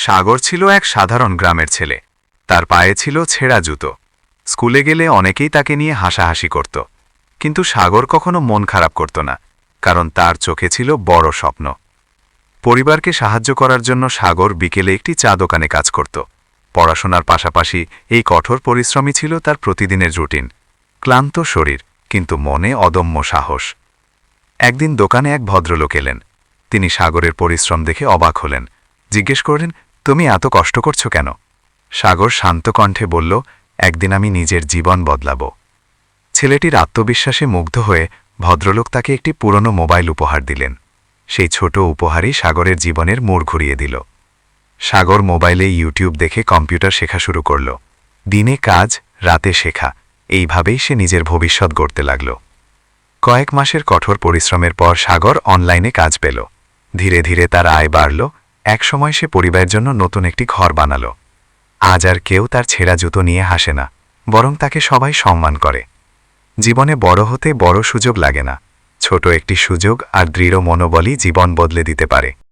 সাগর ছিল এক সাধারণ গ্রামের ছেলে। তার পায়ে ছিল ছেঁড়া জুতো। স্কুলে গেলে অনেকেই তাকে নিয়ে হাসাহাসি করত, কিন্তু সাগর কখনো মন খারাপ করত না, কারণ তার চোখে ছিল বড় স্বপ্ন। পরিবারকে সাহায্য করার জন্য সাগর বিকেলে একটি চা দোকানে কাজ করত। পড়াশোনার পাশাপাশি এই কঠোর পরিশ্রমই ছিল তার প্রতিদিনের রুটিন। ক্লান্ত শরীর, কিন্তু মনে অদম্য সাহস। একদিন দোকানে এক ভদ্রলোক এলেন। তিনি সাগরের পরিশ্রম দেখে অবাক হলেন। জিজ্ঞেস করলেন, তুমি এত কষ্ট করছো কেন? সাগর শান্ত কণ্ঠে বলল, একদিন আমি নিজের জীবন বদলাব। ছেলেটির আত্মবিশ্বাসে মুগ্ধ হয়ে ভদ্রলোক তাকে একটি পুরনো মোবাইল উপহার দিলেন। সেই ছোট উপহারই সাগরের জীবনের মোড় ঘুরিয়ে দিল। সাগর মোবাইলে ইউটিউব দেখে কম্পিউটার শেখা শুরু করল। দিনে কাজ, রাতে শেখা, এইভাবেই সে নিজের ভবিষ্যৎ গড়তে লাগল। কয়েক মাসের কঠোর পরিশ্রমের পর সাগর অনলাইনে কাজ পেল। ধীরে ধীরে তার আয় বাড়ল। একসময় সে পরিবারের জন্য নতুন একটি ঘর বানাল। আজ আর কেউ তার ছেঁড়া জুতো নিয়ে হাসে না, বরং তাকে সবাই সম্মান করে। জীবনে বড় হতে বড় সুযোগ লাগে না, ছোট একটি সুযোগ আর দৃঢ় মনোবলই জীবন বদলে দিতে পারে।